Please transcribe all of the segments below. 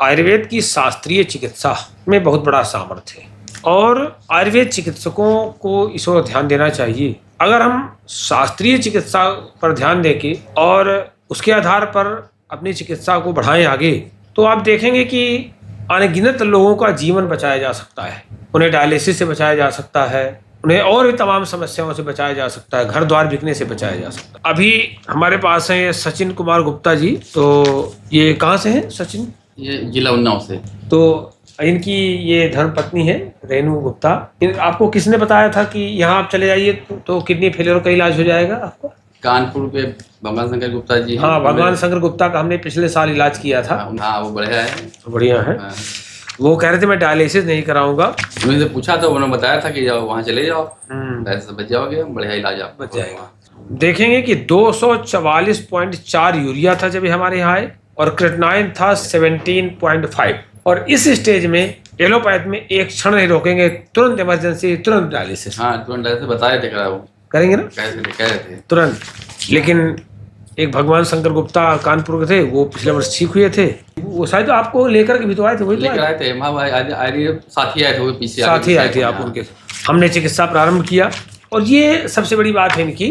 आयुर्वेद की शास्त्रीय चिकित्सा में बहुत बड़ा सामर्थ्य है और आयुर्वेद चिकित्सकों को इस ओर ध्यान देना चाहिए। अगर हम शास्त्रीय चिकित्सा पर ध्यान देके और उसके आधार पर अपनी चिकित्सा को बढ़ाएं आगे, तो आप देखेंगे कि अनगिनत लोगों का जीवन बचाया जा सकता है। उन्हें डायलिसिस से बचाया जा सकता है, उन्हें और भी तमाम समस्याओं से बचाया जा सकता है, घर द्वार बिकने से बचाया जा सकता है। अभी हमारे पास हैं सचिन कुमार गुप्ता जी। तो ये कहाँ से हैं सचिन? ये जिला उन्नाव से। तो इनकी ये धर्मपत्नी है रेणु गुप्ता। आपको किसने बताया था कि यहाँ आप चले जाइए तो किडनी फेलियर का इलाज हो जाएगा आपको? कानपुर के भगवान शंकर गुप्ता जी। हाँ, भगवान शंकर गुप्ता का हमने पिछले साल इलाज किया था। हाँ, वो बढ़िया है। बढ़िया है। हाँ। वो कह रहे थे मैं डायलिसिस नहीं कराऊंगा। उन्होंने पूछा था, उन्होंने बताया था कि जाओ वहाँ चले जाओ, पैसे बच जाओगे, बढ़िया इलाज आप बच जाएगा। देखेंगे कि 244.4 यूरिया था जब हमारे यहाँ आए और क्रेटिनाइन था 17.5। और इस स्टेज में एलोपैथ में एक क्षण नहीं रोकेंगे, तुरंत इमरजेंसी, तुरंत डायलिसिस। हाँ, तुरंत डायलिसिस बताए थे, करा वो करेंगे ना, कह रहे थे तुरंत। लेकिन एक भगवान शंकर गुप्ता कानपुर के थे, वो पिछले वर्ष ठीक हुए थे। वो शायद आपको लेकर के भी तो आए थे, वही लेकर आए थे। साथी आए थे, वो पीछे साथी आए थे आप उनके। हमने चिकित्सा प्रारंभ किया और ये सबसे बड़ी बात है इनकी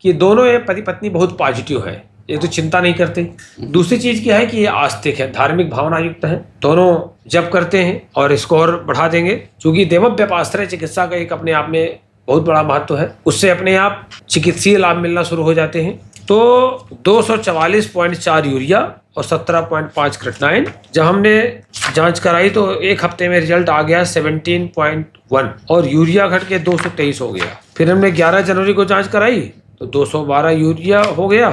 कि दोनों ये पति पत्नी बहुत पॉजिटिव है। एक तो चिंता नहीं करते, दूसरी चीज क्या है कि ये आस्तिक है, धार्मिक भावना युक्त है। दोनों जप करते हैं और इसको और बढ़ा देंगे, क्योंकि देवव्यपाश्रय चिकित्सा का एक अपने आप में बहुत बड़ा महत्व है। उससे अपने आप चिकित्सीय लाभ मिलना शुरू हो जाते हैं। तो 244.4 यूरिया और 17.5 क्रेटिनाइन। जब हमने जांच कराई तो एक हफ्ते में रिजल्ट आ गया 17.1 और यूरिया घट के 223 हो गया। फिर हमने 11 जनवरी को जांच कराई तो 212 यूरिया हो गया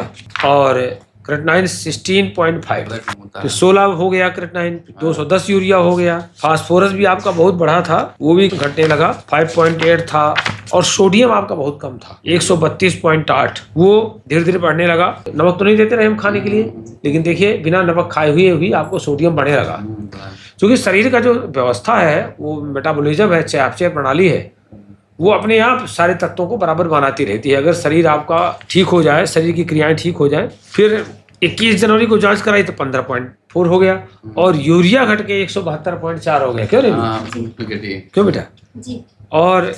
और क्रेटिनाइन 16.5, फिर 16 हो गया क्रेटिनाइन, 210 यूरिया हो गया। फास्फोरस भी आपका बहुत बढ़ा था, वो भी घटने लगा, 5.8 था। और सोडियम आपका बहुत कम था, 132.8, वो धीरे धीरे बढ़ने लगा। नमक तो नहीं देते रहे हम खाने के लिए, लेकिन देखिए बिना नमक खाए हुए भी आपको सोडियम बढ़ने लगा। क्योंकि शरीर का जो व्यवस्था है वो मेटाबॉलिज्म है, चयापचय प्रणाली है, वो अपने आप सारे तत्वों को बराबर बनाती रहती है। अगर शरीर आपका ठीक हो जाए, शरीर की क्रियाएं ठीक हो जाए। फिर 21 जनवरी को जांच कराई तो 15.4 हो गया और यूरिया घट के 172.4 हो गया। क्यों क्यों बेटा जी? और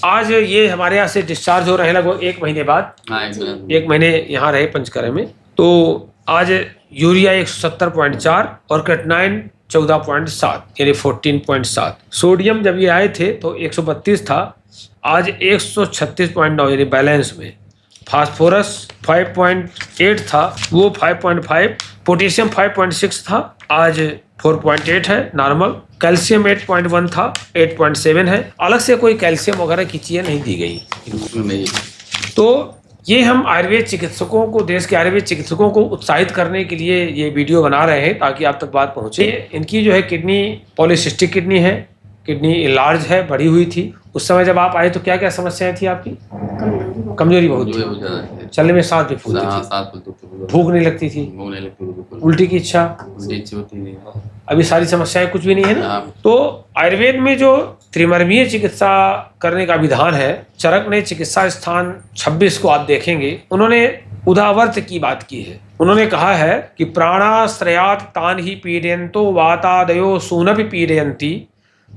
आज ये हमारे यहाँ से डिस्चार्ज हो रहे हैं लगभग 1 महीने बाद। 1 महीने यहाँ रहे पंचकर्म में। तो आज यूरिया 170.4 और क्रेटिनाइन 14.7 यानी 14.7। सोडियम जब ये आए थे तो 132 था, आज 136.9 यानी बैलेंस में। फास्फोरस 5.8 था, वो 5.5। पोटेशियम 5.6 था, आज 4.8 है नॉर्मल। कैल्शियम 8.1 था, 8.7 है। अलग से कोई कैल्शियम वगैरह की चीजें नहीं दी गई। तो ये हम आयुर्वेद चिकित्सकों को, देश के आयुर्वेद चिकित्सकों को उत्साहित करने के लिए ये वीडियो बना रहे हैं ताकि आप तक बात पहुंचे। इनकी जो है किडनी पॉलीसिस्टिक किडनी है, किडनी इलार्ज है, बढ़ी हुई थी। उस समय जब आप आए तो क्या क्या समस्याएं थी आपकी? कमजोरी बहुत थी, चलने में सांस भी फूलती थी, भूख नहीं लगती थी, उल्टी की इच्छा, अभी सारी समस्याएं कुछ भी नहीं है ना। तो आयुर्वेद में जो त्रिमर्मीय चिकित्सा करने का विधान है, चरक ने चिकित्सा स्थान 26 को आप देखेंगे, उन्होंने उदावर्त की बात की है। उन्होंने कहा है कि प्राणाश्रयात् तान ही पीडयन्तो वातादयो सूनपि पीडयन्ति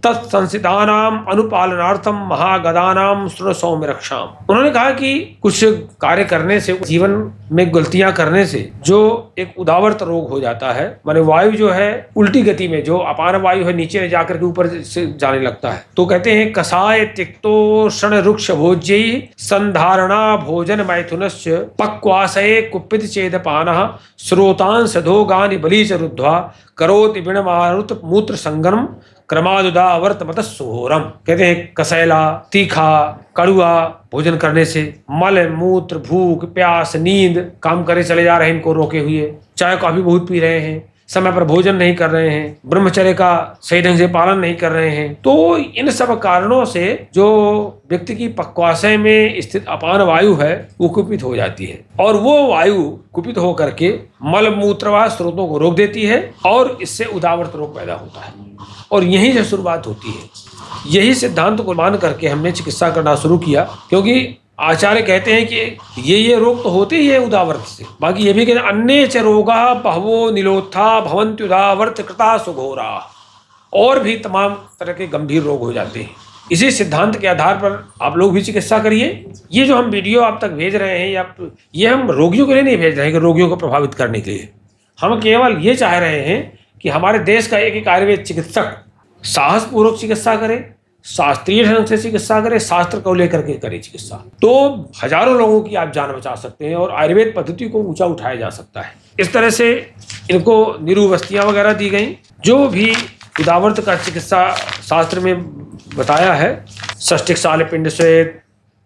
तत्संसिदानाम अनुपालनार्थम महागदानाम सुरसौम्य रक्षाम। उन्होंने कहा कि कुछ कार्य करने से, जीवन में गलतियां करने से जो एक उदावर्त रोग हो जाता है, माने वायु जो है उल्टी गति में, जो अपान वायु है नीचे जाकर के ऊपर से जाने लगता है। तो कहते हैं कषाय तिक्तोषण रुक्ष भोज्यै संधारणा भोजन मैथुनश्च पक्वाशये कुपित चेदपानः श्रोतांश धोगानि बलीच रुद्ध्वा करोति विणमारुत मूत्र संगम क्रमादुदावर्त मत सोहरम। कहते हैं कसैला, तीखा, कड़ुआ भोजन करने से मल मूत्र भूख प्यास नींद काम करे चले जा रहे हैं, इनको रोके हुए। चाय कॉफी बहुत पी रहे हैं, समय पर भोजन नहीं कर रहे हैं, ब्रह्मचर्य का सही ढंग से पालन नहीं कर रहे हैं। तो इन सब कारणों से जो व्यक्ति की पक्वाशय में स्थित अपान वायु है वो कुपित हो जाती है और वो वायु कुपित होकर के मल मूत्रवाह स्रोतों को रोक देती है और इससे उदावर्त रोग पैदा होता है। और यहीं से शुरुआत होती है। यही सिद्धांत को मान करके हमने चिकित्सा करना शुरू किया, क्योंकि आचार्य कहते हैं कि ये रोग तो होते ही है उदावर्त से, बाकी ये भी कहते हैं अन्य च रोगा बहवो निलोत्था भवन्त्युदावर्त कृता सुघोरा, और भी तमाम तरह के गंभीर रोग हो जाते हैं। इसी सिद्धांत के आधार पर आप लोग भी चिकित्सा करिए। ये जो हम वीडियो आप तक भेज रहे हैं ये हम रोगियों के लिए नहीं भेज रहे हैं कि रोगियों को प्रभावित करने के लिए, हम केवल ये चाह रहे हैं कि हमारे देश का एक आयुर्वेद चिकित्सक साहसपूर्वक चिकित्सा करे, शास्त्रीय ढंग से चिकित्सा करे, शास्त्र को लेकर के करे चिकित्सा, तो हजारों लोगों की आप जान बचा सकते हैं और आयुर्वेद पद्धति को ऊंचा उठाया जा सकता है। इस तरह से इनको निरुवस्तियाँ वगैरह दी गई, जो भी उदावर्त का चिकित्सा शास्त्र में बताया है, षष्ठिक सालपिंड श्वेत,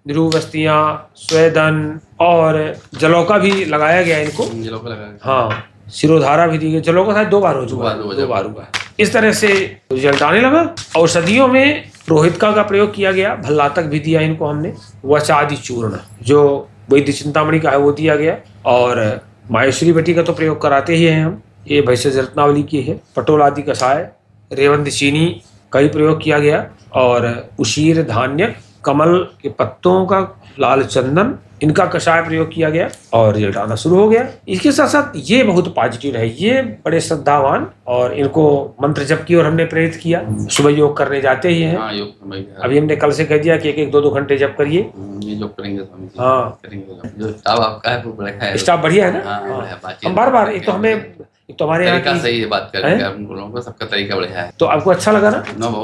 निरुवस्तियाँ, स्वेदन और जलौका भी लगाया गया इनको। जलौका लगाया, हाँ, शिरोधारा भी दी गई। जलौका शायद 2 बार हो चुका है, 2 बार हुआ है। इस तरह से रिजल्ट आने लगा। औषधियों में रोहितका का प्रयोग किया गया, भल्लातक भी दिया इनको हमने, वचादि चूर्ण जो वैद्य चिंतामणि का है वो दिया गया, और माहेश्वरी बेटी का तो प्रयोग कराते ही हैं हम, ये भैंस रत्नावली की है। पटोल आदि कषाय, रेवंत चीनी का ही प्रयोग किया गया, और उशीर धान्य, कमल के पत्तों का लाल चंदन, इनका कषाय प्रयोग किया गया और रिजल्ट आना शुरू हो गया। इसके साथ साथ ये बहुत पॉजिटिव है, ये बड़े श्रद्धावान, और इनको मंत्र जप की और हमने प्रेरित किया। सुबह योग करने जाते ही हैं। हाँ, योग अभी हमने कल से कह दिया कि 1-1, 2-2 घंटे जप करिए। ये योग करेंगे स्वामी जी। हाँ, करेंगे। जो स्टाफ आपका है वो बढ़िया है, स्टाफ बढ़िया है ना। हाँ, हम बार एक तो हमारे यहाँ तरीका सही है बात करने का, हम लोगों का सबका तरीका बढ़िया है। तो आपको अच्छा लगा ना?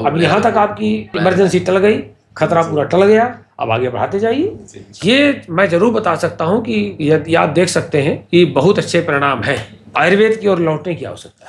अब यहाँ तक आपकी इमरजेंसी टल गई, खतरा पूरा टल गया, अब आगे बढ़ाते जाइए। ये मैं जरूर बता सकता हूँ कि यदि आप देख सकते हैं कि बहुत अच्छे परिणाम हैं, आयुर्वेद की ओर लौटने की आवश्यकता है।